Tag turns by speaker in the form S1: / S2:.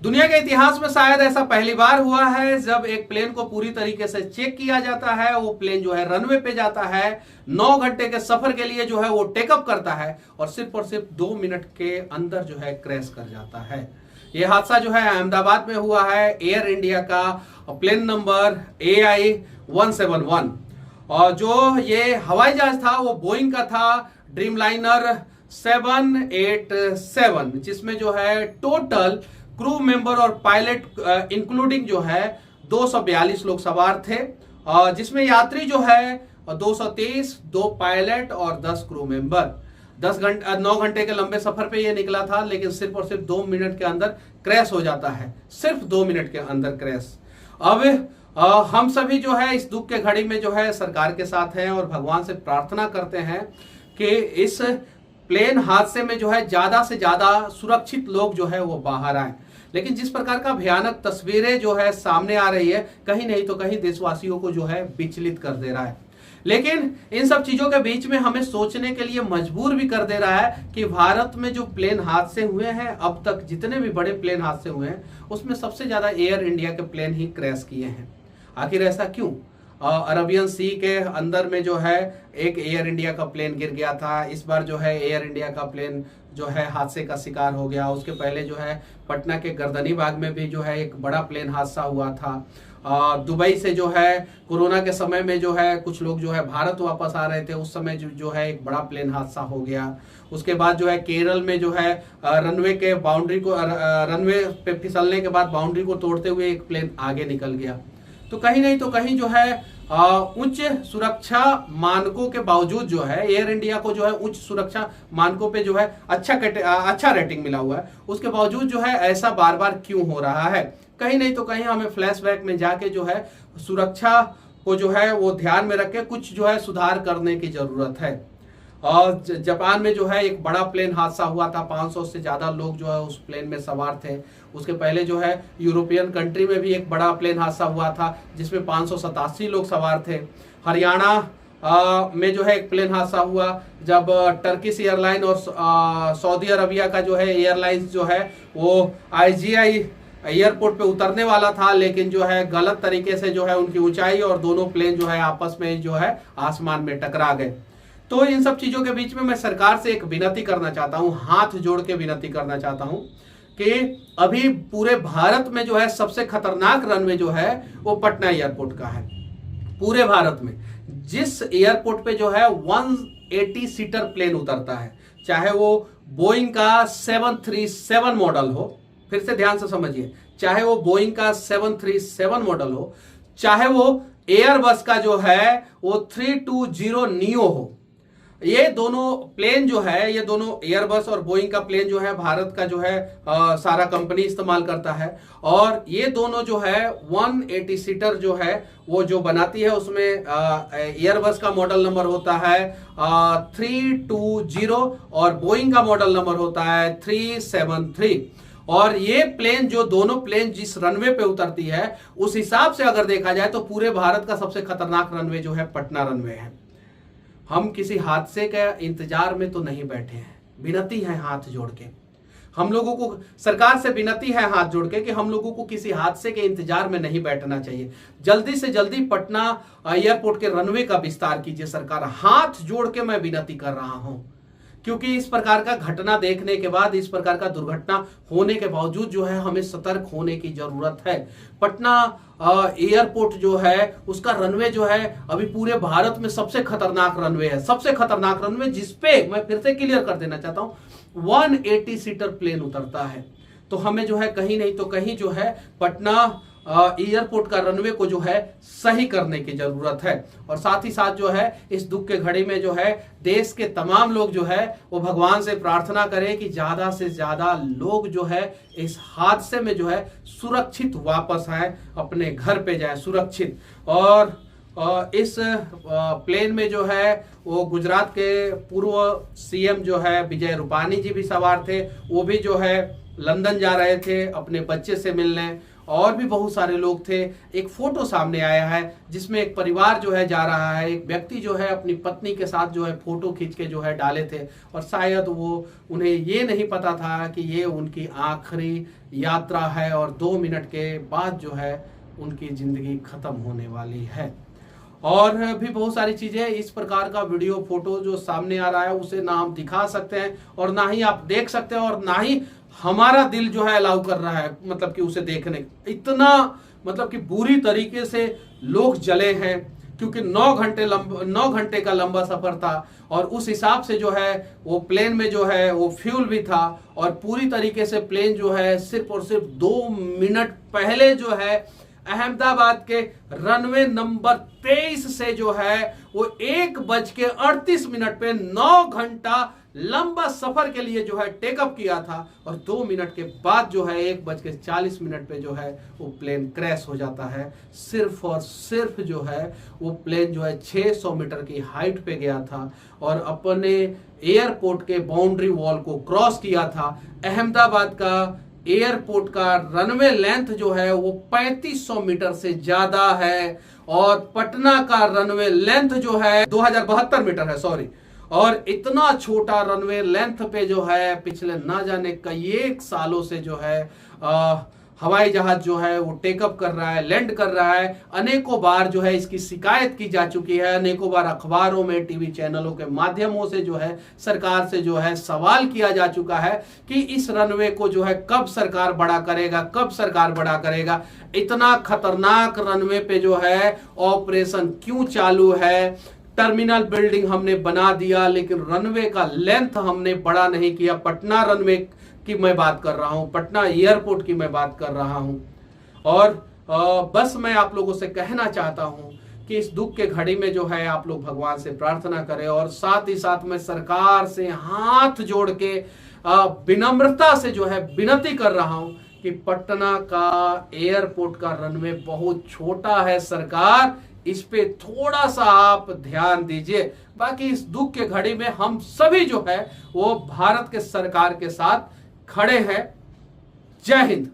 S1: दुनिया के इतिहास में शायद ऐसा पहली बार हुआ है जब एक प्लेन को पूरी तरीके से चेक किया जाता है, वो प्लेन जो है रनवे पे जाता है, 9 घंटे के सफर के लिए जो है वो टेकअप करता है और सिर्फ 2 मिनट के अंदर जो है क्रैश कर जाता है। ये हादसा जो है अहमदाबाद में हुआ है, एयर इंडिया का प्लेन नंबर AI-171 और जो ये हवाई जहाज था वो बोइंग का था, ड्रीमलाइनर 787, जिसमें जो है टोटल क्रू मेंबर और पायलट इंक्लूडिंग जो है 242 लोग सवार थे, जिसमें यात्री जो है 223, 2 पायलट और 10 क्रू मेंबर। 9 घंटे के लंबे सफर पे ये निकला था, लेकिन सिर्फ 2 मिनट के अंदर क्रैश हो जाता है, सिर्फ 2 मिनट के अंदर क्रैश। अब हम सभी जो है इस दुख के घड़ी में जो है सरकार के साथ हैं और भगवान से प्रार्थना करते हैं कि इस प्लेन हादसे में जो है ज्यादा से ज्यादा सुरक्षित लोग जो है वो बाहर आए। लेकिन जिस प्रकार का भयानक तस्वीरें जो है सामने आ रही है, कहीं नहीं तो कहीं देशवासियों को जो है विचलित कर दे रहा है। लेकिन इन सब चीजों के बीच में हमें सोचने के लिए मजबूर भी कर दे रहा है कि भारत में जो प्लेन हादसे हुए हैं, अब तक जितने भी बड़े प्लेन हादसे हुए हैं, उसमें सबसे ज्यादा एयर इंडिया के प्लेन ही क्रैश किए हैं। आखिर ऐसा क्यों? अरबियन सी के अंदर में जो है एक एयर इंडिया का प्लेन गिर गया था। इस बार जो है एयर इंडिया का प्लेन जो है हादसे का शिकार हो गया। उसके पहले जो है पटना के गर्दनी बाग में भी जो है एक बड़ा प्लेन हादसा हुआ था। दुबई से जो है कोरोना के समय में जो है कुछ लोग जो है भारत वापस आ रहे थे, उस समय जो है एक बड़ा प्लेन हादसा हो गया। उसके बाद जो है केरल में जो है रनवे पे फिसलने के बाद बाउंड्री को तोड़ते हुए एक प्लेन आगे निकल गया। तो कहीं नहीं तो कहीं जो है उच्च सुरक्षा मानकों के बावजूद जो है एयर इंडिया को जो है उच्च सुरक्षा मानकों पे जो है अच्छा रेटिंग मिला हुआ है, उसके बावजूद जो है ऐसा बार बार क्यों हो रहा है? कहीं नहीं तो कहीं हमें फ्लैशबैक में जाके जो है सुरक्षा को जो है वो ध्यान में रख के कुछ जो है सुधार करने की जरूरत है। और जापान में जो है एक बड़ा प्लेन हादसा हुआ था, 500 से ज्यादा लोग जो है उस प्लेन में सवार थे। उसके पहले जो है यूरोपियन कंट्री में भी एक बड़ा प्लेन हादसा हुआ था जिसमें 587 लोग सवार थे। हरियाणा में जो है एक प्लेन हादसा हुआ जब टर्किश एयरलाइन और सऊदी अरबिया का जो है एयरलाइंस जो है वो IGI एयरपोर्ट पे उतरने वाला था, लेकिन जो है गलत तरीके से जो है उनकी ऊंचाई और दोनों प्लेन जो है आपस में जो है आसमान में टकरा गए। तो इन सब चीजों के बीच में मैं सरकार से एक विनती करना चाहता हूं, हाथ जोड़ के विनती करना चाहता हूं कि अभी पूरे भारत में जो है सबसे खतरनाक रनवे जो है वो पटना एयरपोर्ट का है। पूरे भारत में जिस एयरपोर्ट पे जो है 180 सीटर प्लेन उतरता है, चाहे वो बोइंग का 737 मॉडल हो, फिर से ध्यान से समझिए, चाहे वो बोइंग का 737 मॉडल हो, चाहे वो एयरबस का जो है वो 320 नियो हो, ये दोनों प्लेन जो है, ये दोनों एयरबस और बोइंग का प्लेन जो है भारत का जो है सारा कंपनी इस्तेमाल करता है। और ये दोनों जो है 180 सीटर जो है वो जो बनाती है, उसमें एयरबस का मॉडल नंबर होता है 320 और बोइंग का मॉडल नंबर होता है 373। और ये प्लेन जो दोनों प्लेन जिस रनवे पे उतरती है, उस हिसाब से अगर देखा जाए तो पूरे भारत का सबसे खतरनाक रनवे जो है पटना रनवे है। हम किसी हादसे के इंतजार में तो नहीं बैठे हैं। विनती है हाथ जोड़ के, हम लोगों को सरकार से विनती है हाथ जोड़ के कि हम लोगों को किसी हादसे के इंतजार में नहीं बैठना चाहिए। जल्दी से जल्दी पटना एयरपोर्ट के रनवे का विस्तार कीजिए सरकार, हाथ जोड़ के मैं विनती कर रहा हूं। क्योंकि इस प्रकार का घटना देखने के बाद, इस प्रकार का दुर्घटना होने के बावजूद जो है हमें सतर्क होने की जरूरत है। पटना एयरपोर्ट जो है उसका रनवे जो है अभी पूरे भारत में सबसे खतरनाक रनवे है, सबसे खतरनाक रनवे, जिसपे मैं फिर से क्लियर कर देना चाहता हूं 180 सीटर प्लेन उतरता है। तो हमें जो है कहीं नहीं तो कहीं जो है पटना एयरपोर्ट का रनवे को जो है सही करने की जरूरत है। और साथ ही साथ जो है इस दुख के घड़ी में जो है देश के तमाम लोग जो है वो भगवान से प्रार्थना करें कि ज्यादा से ज्यादा लोग जो है इस हादसे में जो है सुरक्षित वापस आए, अपने घर पे जाए सुरक्षित। और इस प्लेन में जो है वो गुजरात के पूर्व CM जो है विजय रूपानी जी भी सवार थे। वो भी जो है लंदन जा रहे थे अपने बच्चे से मिलने, और भी बहुत सारे लोग थे। एक फोटो सामने आया है जिसमें एक परिवार जो है जा रहा है, एक व्यक्ति जो है अपनी पत्नी के साथ जो है फोटो खींच के जो है डाले थे, और शायद वो उन्हें ये नहीं पता था कि ये उनकी आखिरी यात्रा है और 2 मिनट के बाद जो है उनकी जिंदगी खत्म होने वाली है। और भी बहुत सारी चीजें, इस प्रकार का वीडियो फोटो जो सामने आ रहा है उसे ना हम दिखा सकते हैं और ना ही आप देख सकते हैं और ना ही हमारा दिल जो है अलाउ कर रहा है, मतलब कि उसे देखने। इतना मतलब कि बुरी तरीके से लोग जले हैं, क्योंकि 9 घंटे का लंबा सफर था और उस हिसाब से जो है वो प्लेन में जो है वो फ्यूल भी था और पूरी तरीके से प्लेन जो है सिर्फ और सिर्फ 2 मिनट पहले जो है अहमदाबाद के रनवे नंबर 23 से जो है वो 1:38 पे 9 घंटा लंबा सफर के लिए जो है टेकअप किया था और 2 मिनट के बाद जो है 1:40 पे जो है वो प्लेन क्रैश हो जाता है। सिर्फ और सिर्फ जो है वो प्लेन जो है 600 मीटर की हाइट पे गया था और अपने एयरपोर्ट के बाउंड्री वॉल को क्रॉस किया था। अहमदाबाद का एयरपोर्ट का रनवे लेंथ जो है वो 3500 मीटर से ज्यादा है और पटना का रनवे लेंथ जो है 2072 मीटर है, सॉरी। और इतना छोटा रनवे लेंथ पे जो है पिछले ना जाने कई एक सालों से जो है हवाई जहाज जो है वो टेकअप कर रहा है, लैंड कर रहा है। अनेकों बार जो है इसकी शिकायत की जा चुकी है, अनेकों बार अखबारों में, टीवी चैनलों के माध्यमों से जो है सरकार से जो है सवाल किया जा चुका है कि इस रनवे को जो है कब सरकार बड़ा करेगा, कब सरकार बड़ा करेगा। इतना खतरनाक रनवे पे जो है ऑपरेशन क्यों चालू है? टर्मिनल बिल्डिंग हमने बना दिया लेकिन रनवे का लेंथ हमने बड़ा नहीं किया। पटना रनवे की मैं बात कर रहा हूं, पटना एयरपोर्ट की मैं बात कर रहा हूं। और बस मैं आप लोगों से कहना चाहता हूं कि इस दुख के घड़ी में जो है आप लोग भगवान से प्रार्थना करें और साथ ही साथ मैं सरकार से हाथ जोड़ के विनम्रता से जो है विनती कर रहा हूं कि पटना का एयरपोर्ट का रनवे बहुत छोटा है, सरकार इस पे थोड़ा सा आप ध्यान दीजिए। बाकी इस दुख के घड़ी में हम सभी जो है वो भारत के सरकार के साथ खड़े हैं। जय हिंद।